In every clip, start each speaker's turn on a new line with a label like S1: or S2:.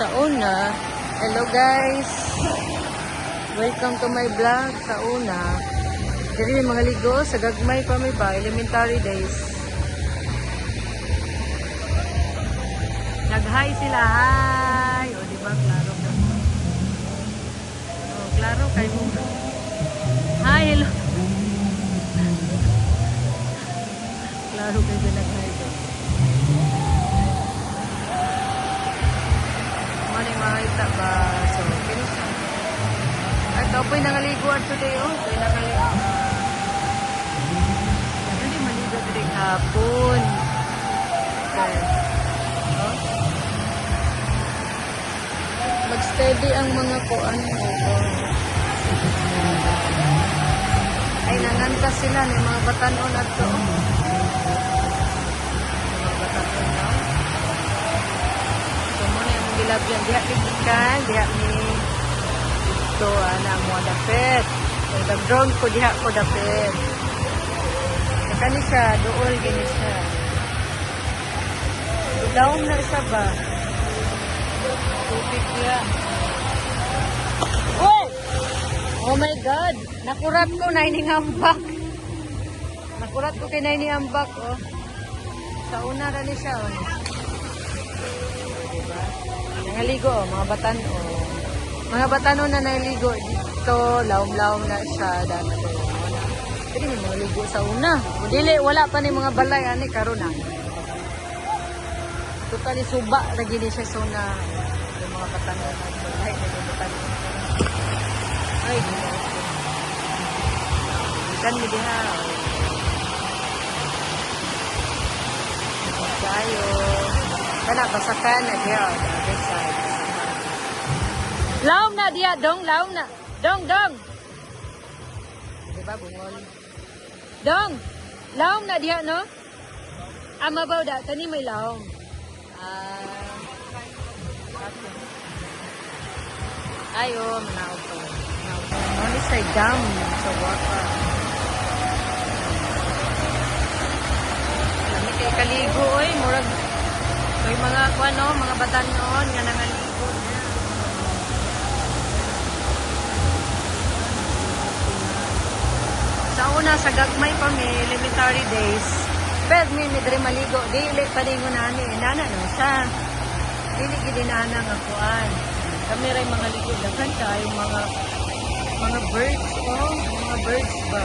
S1: sa una. Hello guys. Welcome to my vlog sa una. Diri mga ligo sa gagmay pa may ba elementary days. Nag-hi sila. Hi. O di ba klaro ka? Oh, klaro kay mo. Hi, hello. Klaro kay nag-hi. Makita ba? So, finish na. At apoy nangaliguan today, oh. Apoy nangaliguan. Hindi maligo today hapon. Okay. Oh. Mag-steady ang mga kuan mo. Ay, nangantas sila ng mga batanon at to. Mga batanon na. Dilabyan diha ikan diha ni ito ana mo dapet ang drone ko diha ko dapet kani siya duol gini siya down na isa ba tubig diha. Oh my god, nakurat ko na iningambak, nakurat ko kay na iningambak. Oh, sa una ra ni siya. Oh, diba? Nangaligo, mga batano. Mga batano na naligo dito, laom-laom na siya dati. Pero may naligo sa una. Dili, wala pa ni mga balay, ani, karon na. Totally suba, nagini siya sa una. Yung mga batano na balay, mga batano. Ay, gina. Ikan mo diha. Tayo. Kana basakan na diya on the other side. Laom na diya, dong, laom na. Dong, dong. Diba, bungol? Dong, laom na diya, no? Mabaw da, kani may laom. Okay. Ayo, manaw po. Ano sa dam sa water. Lami kay kaligo, oy, murag may mga ano, mga batanon nga nangaligo na. Sa una, sa gagmay pa may elementary days. Pero may midre maligo. Dili pa rin ko nani. Nana no siya. Dili gidinana nga kuan. Kami rin mga ligo. Dagan tayo mga birds. Oh, mga birds ba?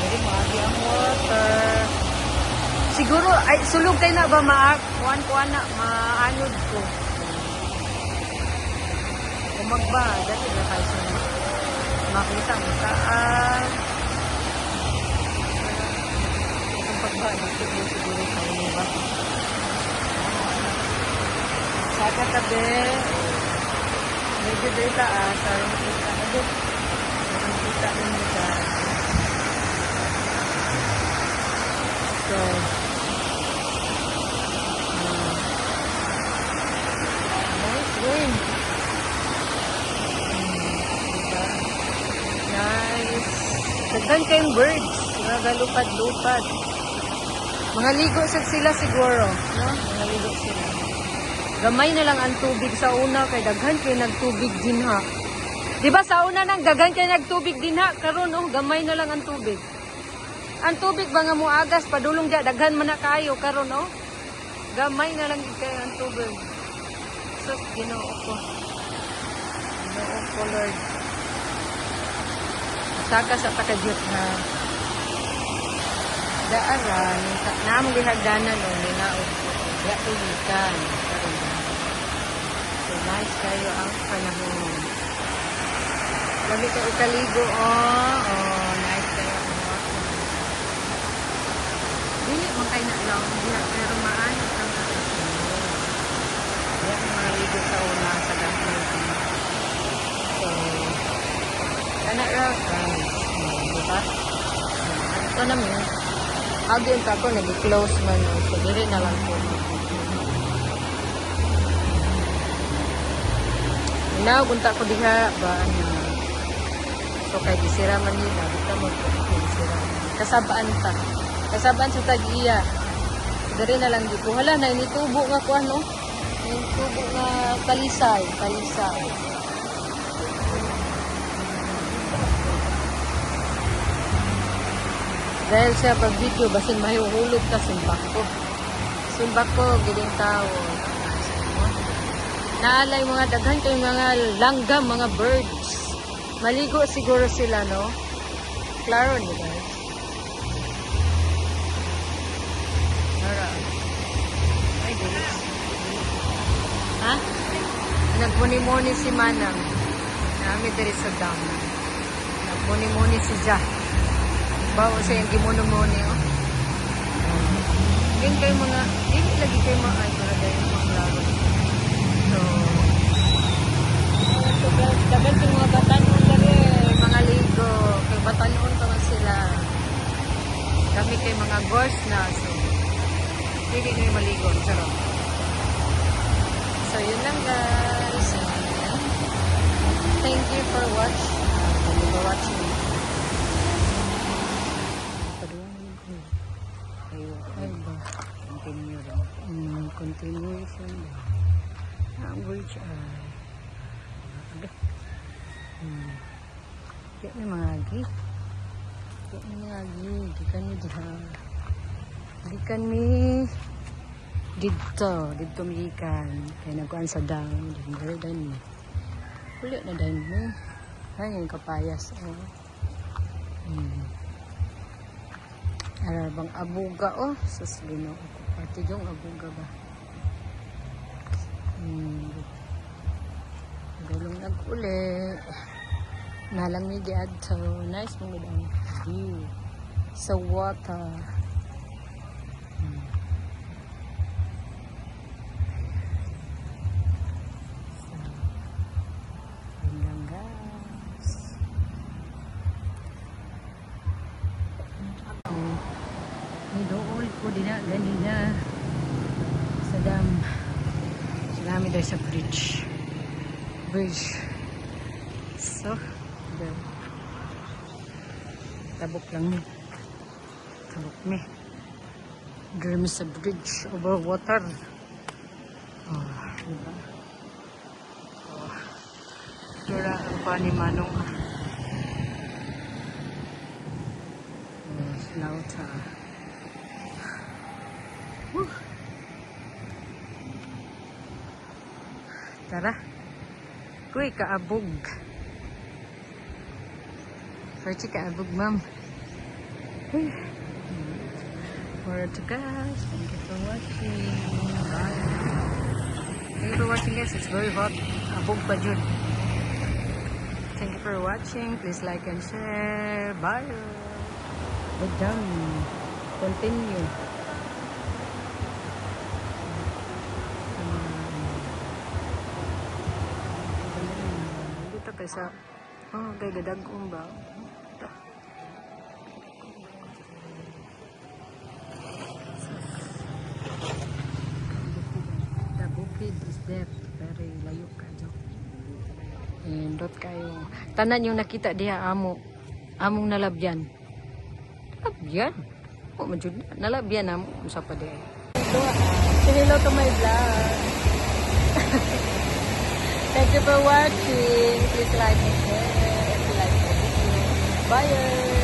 S1: Dili maagi ang water. Siguro, ay, sulog kayo na ba kuan na, maanod ko. Umagba, dati na kayo sa makita mo saan. Ang pagba, dito siguro kayo mo ba? Sa katabi, medyo dito sarang kita. Sarang kita ninyo dyan. So, nice. Daghan kayong birds. Nagalupad-lupad. Mga ligo sila siguro. No? Mga ligo sila. Gamay na lang ang tubig sa una. Kay daghan kayo nagtubig din ha. Diba sa una nang daghan kayo nagtubig din ha. Karon oh, gamay na lang ang tubig. Ang tubig ba nga mo agas. Padulong dyan. Daghan man na kayo. Karon oh. Gamay na lang kayo ang tubig. So, ginoo ko. Ginoo ko, Lord. Saka sa takadiyot na daaran, naamang lihagdanan o ninaog ko. Kaya tulikan. So, nice kayo ang panahon. Lagi kayo ikaligo, oh, nice kayo ang water. Dili, makay na lang. Pero maayos ang kakisin. Kaya mga ligo sa una sa gagmay. So, anak raw, diba? Ito namin, agad ako, nag-close man. So, dili na lang po. Now, punta ko diha ba, so, kay disira man nila, dito mo po, disira. Kasabaan ta. Kasabaan sa tag-iya. Dari na lang dito. Hala na initubo nga ko ano. Initubo nga kalisay. Kalisay. Dahil siya pag video, basin mahiuhulog ka, sumbak ko. Sumbak ko, giling tao. Naalay mga daghan kayo mga langgam, mga birds. Maligo siguro sila, no? Klaro niyo guys. Tara. Ay, guys. Ha? Nagmuni-muni si Manang. Nami diri sa dam. Nagmuni-muni si Jah. Bawa siya yung gimuno-muni, oh. Yan kayo mga, hindi lagi kayo mga, ay, para dahil mga klaro. So, dapat yung mga batanon dali, mga ligo, kay batanon pa man sila. Kami kay mga ghost na, so, hindi nyo yung maligo, charot. So, yun lang guys. Thank you for watching. Thank you for watching. Continue rin. Continuation. Which kaya may mga agi. Kaya may mga agi. Gikan mi diha. Gikan mi dito. Dito mi gikan. Kaya nagkuhan sa down. Dito dan mi. Kulit na dan mo. Ay, yung kapayas. Arabang abuga, oh. Sus, ginoo ko. Pati yung abuga ba? Galong nag-uli. Nalang ni Diadto. Nice mga dang view. Sa water. Yun lang guys. Nidool ko din na ganina sa dam. Salami dahil sa bridge. So, there. Tabok lang ni. Tabok mi. Dream sa bridge over water. Oh, diba? Oh. Dura ang pa ni Manong. Oh, slaughter. Tara. Kuy, kaabog. Perchi kaabog, ma'am. For to guys, thank you for watching. Bye. Thank you for watching guys. It's very hot. Abog pa jud. Thank you for watching. Please like and share. Bye. Good job. Continue. Sa kay gadagong ba the bukid is there very layo ka jo and dot kayo tanan yung nakita diha among nalabyan o man jud nalabyan amo usa pa di hello to my vlog. Thank you for watching. Please like and share if you like the video. Bye.